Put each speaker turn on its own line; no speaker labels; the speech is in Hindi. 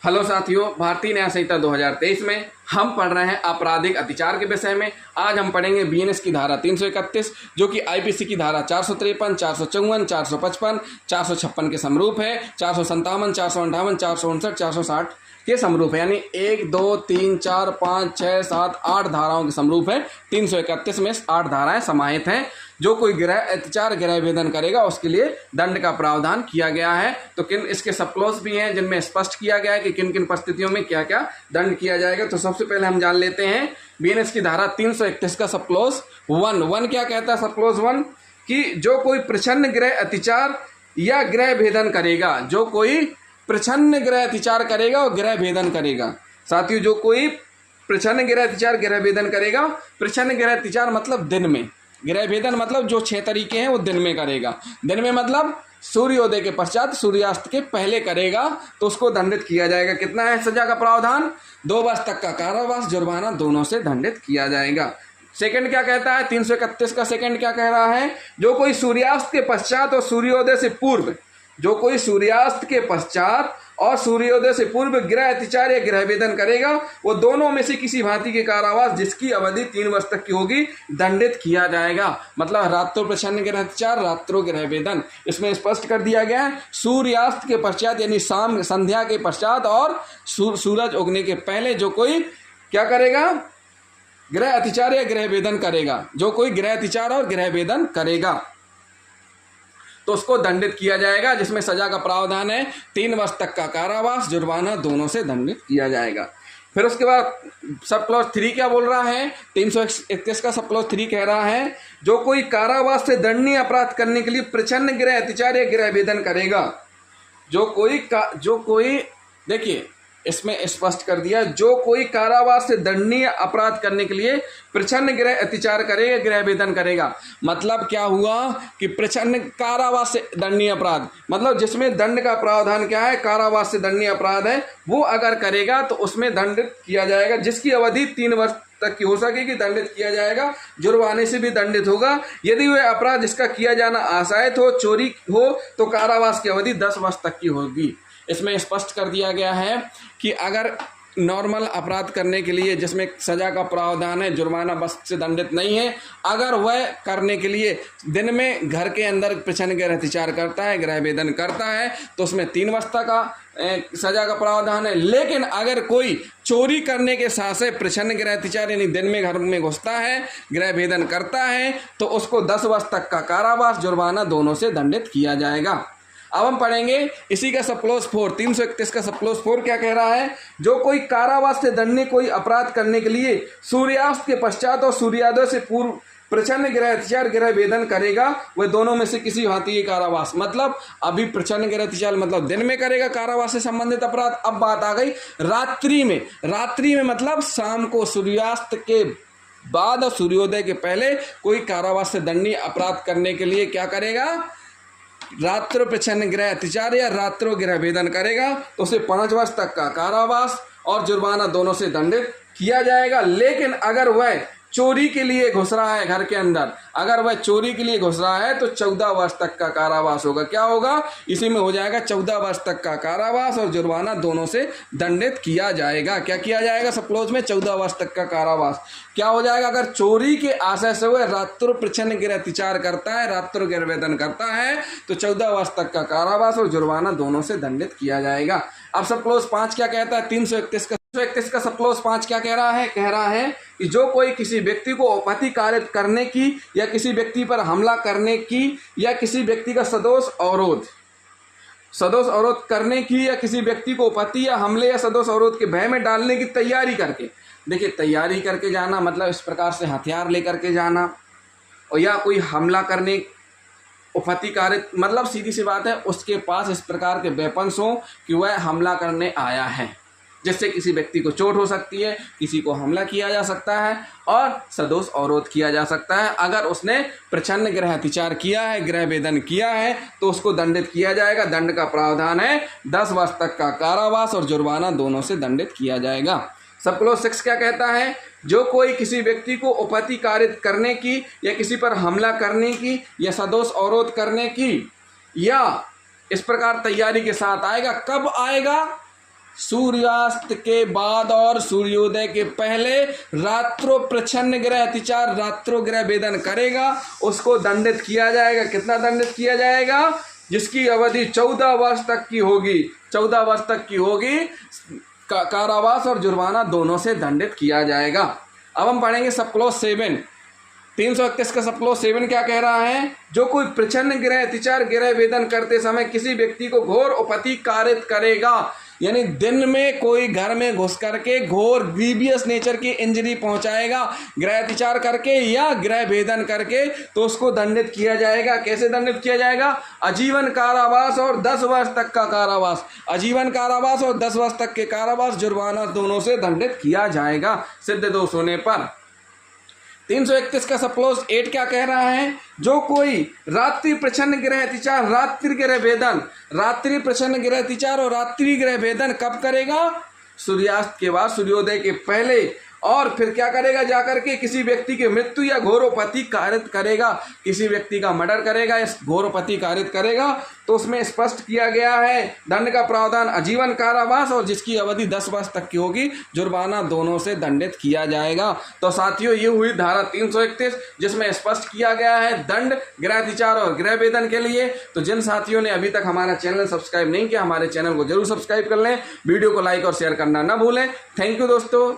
हेलो साथियों, भारतीय न्याय संहिता 2023 में हम पढ़ रहे हैं आपराधिक अत्याचार के विषय में। आज हम पढ़ेंगे बीएनएस की धारा 331 जो कि आईपीसी की धारा 453, 454, 455, 456 के समरूप है, 457, 458, 459, 460 के समरूप है। यानी 1, 2, 3, 4, 5, 6, 7, 8 धाराओं के समरूप है। 331 में 8 धाराएं समाहित हैं। जो कोई गृह अत्याचार गृह भेदन करेगा उसके लिए दंड का प्रावधान किया गया है। तो किन इसके सब क्लॉज भी हैं जिनमें स्पष्ट किया गया है कि किन किन परिस्थितियों में क्या क्या दंड किया जाएगा। तो सबसे पहले हम जान लेते हैं बीएनएस की धारा 331 का सब क्लॉज 1 क्या कहता है। सब क्लॉज 1 कि जो कोई प्रच्छन्न गृह अत्याचार या गृह भेदन करेगा, जो कोई प्रच्छन्न गृह अत्याचार करेगा और गृह भेदन करेगा। साथियों, जो कोई प्रच्छन्न गृह अत्याचार गृह भेदन करेगा, प्रच्छन्न गृह अत्याचार मतलब दिन में, गृह भेदन मतलब जो 6 तरीके हैं वो दिन में करेगा। दिन में मतलब सूर्योदय के पश्चात सूर्यास्त के पहले करेगा तो उसको दंडित किया जाएगा। कितना है सजा का प्रावधान? 2 वर्ष तक का कारावास, जुर्माना दोनों से दंडित किया जाएगा। सेकंड क्या कहता है? 331 का सेकंड क्या कह रहा है? जो कोई सूर्यास्त के पश्चात और सूर्योदय से पूर्व, जो कोई सूर्यास्त के पश्चात और सूर्योदय से पूर्व गृह अत्याचार या गृह भेदन करेगा वो दोनों में से किसी भांति के कारावास जिसकी अवधि 3 वर्ष तक की होगी दंडित किया जाएगा। मतलब रात्रो प्रच्छन्न गृह अत्याचार, रात्रो गृह भेदन, इसमें स्पष्ट कर दिया गया है। सूर्यास्त के पश्चात यानी शाम संध्या के पश्चात और सूरज उगने के पहले जो कोई क्या करेगा? गृह अत्याचार या गृह भेदन करेगा। जो कोई गृह अत्याचार और गृह भेदन करेगा तो उसको दंडित किया जाएगा, जिसमें सजा का प्रावधान है 3 वर्ष तक का कारावास, जुर्माना दोनों से दंडित किया जाएगा। फिर उसके बाद सब क्लॉज 3 क्या बोल रहा है? 331 का सब क्लॉज 3 कह रहा है जो कोई कारावास से दंडनीय अपराध करने के लिए प्रच्छन्न गृह अत्याचार या गृह भेदन करेगा। जो कोई देखिए इसमें स्पष्ट कर दिया, जो कोई कारावास से दंडनीय अपराध करने के लिए प्रच्छन्न गृह अत्याचार करेगा, गृह भेदन करेगा। मतलब क्या हुआ कि प्रच्छन्न कारावास से दंडनीय अपराध मतलब जिसमें दंड का प्रावधान क्या है? कारावास से दंडनीय अपराध है, वो अगर करेगा तो उसमें दंडित किया जाएगा, जिसकी अवधि 3 वर्ष तक की हो सकेगी, दंडित किया जाएगा। जुर्माने से भी दंडित होगा। यदि वह अपराध जिसका किया जाना आशायत हो, चोरी हो, तो कारावास की अवधि 10 वर्ष तक की होगी। इसमें स्पष्ट कर दिया गया है कि अगर नॉर्मल अपराध करने के लिए जिसमें सजा का प्रावधान है, जुर्माना बस से दंडित नहीं है, अगर वह करने के लिए दिन में घर के अंदर प्रच्छन्न गृह अत्याचार करता है, गृह भेदन करता है तो उसमें 3 वर्ष तक का सजा का प्रावधान है। लेकिन अगर कोई चोरी करने के साथ से प्रच्छन्न गृह अत्याचार यानी दिन में घर में घुसता है, गृह भेदन करता है तो उसको 10 वर्ष तक का कारावास, जुर्माना दोनों से दंडित किया जाएगा। अब हम पढ़ेंगे इसी का सब क्लॉज 4, 331 का सब क्लॉज 4 क्या कह रहा है? जो कोई कारावास से दंडनीय कोई अपराध करने के लिए सूर्यास्त के पश्चात और सूर्योदय से पूर्व प्रच्छन्न गृह अत्याचार गृह भेदन करेगा, वह दोनों में से किसी भांति के कारावास। मतलब अभी प्रच्छन्न गृह अत्याचार मतलब दिन में करेगा कारावास से संबंधित अपराध। अब बात आ गई रात्रि में। रात्रि में मतलब शाम को सूर्यास्त के बाद और सूर्योदय के पहले कोई कारावास से दंडनीय अपराध करने के लिए क्या करेगा? रात्रो प्रच्छन्न गृह अत्याचार या रात्रो गृह भेदन करेगा तो उसे 5 वर्ष तक का कारावास और जुर्माना दोनों से दंडित किया जाएगा। लेकिन अगर वह चोरी के लिए घुस रहा है घर के अंदर, अगर वह चोरी के लिए घुस रहा है तो 14 वर्ष तक का कारावास होगा। क्या होगा? इसी में हो जाएगा 14 वर्ष तक का कारावास और जुर्माना दोनों से दंडित किया जाएगा। क्या किया जाएगा? सब क्लॉज में 14 वर्ष तक का कारावास। क्या हो जाएगा? अगर चोरी के आशय से वह रात्रो प्रच्छन्न गृह अत्याचार करता है, रात्रो गृह भेदन करता है तो 14 वर्ष तक का कारावास और जुर्माना दोनों से दंडित किया जाएगा। अब सब क्लॉज 5 क्या कहता है? 331 का सब क्लॉज 5 क्या कह रहा है? कह रहा है कि जो कोई किसी व्यक्ति को उपहति कारित करने की या किसी व्यक्ति पर हमला करने की या किसी व्यक्ति का सदोष अवरोध करने की या किसी व्यक्ति को उपहति या हमले या सदोष अवरोध के भय में डालने की तैयारी करके, देखिए तैयारी करके जाना मतलब इस प्रकार से हथियार लेकर के जाना, और या कोई हमला करने, उपहति कारित मतलब सीधी सी बात है उसके पास इस प्रकार के वेपन्स हों कि वह हमला करने आया है, जिससे किसी व्यक्ति को चोट हो सकती है, किसी को हमला किया जा सकता है और सदोष अवरोध किया जा सकता है। अगर उसने प्रच्छन्न गृह अत्याचार किया है, गृह भेदन किया है तो उसको दंडित किया जाएगा। दंड का प्रावधान है 10 वर्ष तक का कारावास और जुर्माना दोनों से दंडित किया जाएगा। सब क्लॉज 6 क्या कहता है? जो कोई किसी व्यक्ति को उपहति कारित करने की या किसी पर हमला करने की या सदोष अवरोध करने की या इस प्रकार तैयारी के साथ आएगा। कब आएगा? सूर्यास्त के बाद और सूर्योदय के पहले रात्रो प्रच्छन्न ग्रह अतिचार रात्रो ग्रह वेदन करेगा, उसको दंडित किया जाएगा। कितना दंडित किया जाएगा? जिसकी अवधि 14 वर्ष तक की होगी, 14 वर्ष तक की होगी, कारावास और जुर्माना दोनों से दंडित किया जाएगा। अब हम पढ़ेंगे सब क्लॉज 7, 331 का सब क्लॉज 7 क्या कह रहा है? जो कोई प्रच्छन्न ग्रह अतिचार ग्रह वेदन करते समय किसी व्यक्ति को घोर उपति कारित करेगा, यानी दिन में कोई घर में घुस करके घोर ग्रीवियस नेचर की इंजरी पहुंचाएगा ग्रह अतिचार करके या ग्रह भेदन करके, तो उसको दंडित किया जाएगा। कैसे दंडित किया जाएगा? आजीवन कारावास और 10 वर्ष तक का कारावास, आजीवन कारावास और 10 वर्ष तक के कारावास, जुर्माना दोनों से दंडित किया जाएगा सिद्ध दोष होने पर। 331 का सब क्लॉज 8 क्या कह रहा है? जो कोई रात्रि प्रच्छन्न ग्रह अतिचार रात्रि ग्रह भेदन, रात्रि प्रच्छन्न ग्रह अतिचार और रात्रि ग्रह भेदन कब करेगा? सूर्यास्त के बाद, सूर्योदय के पहले। और फिर क्या करेगा? जाकर के किसी व्यक्ति की मृत्यु या घोरोपति कारित करेगा, किसी व्यक्ति का मर्डर करेगा या घोरोपति कारित करेगा, तो उसमें स्पष्ट किया गया है दंड का प्रावधान आजीवन कारावास और जिसकी अवधि 10 वर्ष तक की होगी, जुर्माना दोनों से दंडित किया जाएगा। तो साथियों, ये हुई धारा 331 जिसमें स्पष्ट किया गया है दंड ग्रह अतिचार और ग्रह वेदन के लिए। तो जिन साथियों ने अभी तक हमारा चैनल सब्सक्राइब नहीं किया, हमारे चैनल को जरूर सब्सक्राइब कर लें, वीडियो को लाइक और शेयर करना ना भूलें। थैंक यू दोस्तों।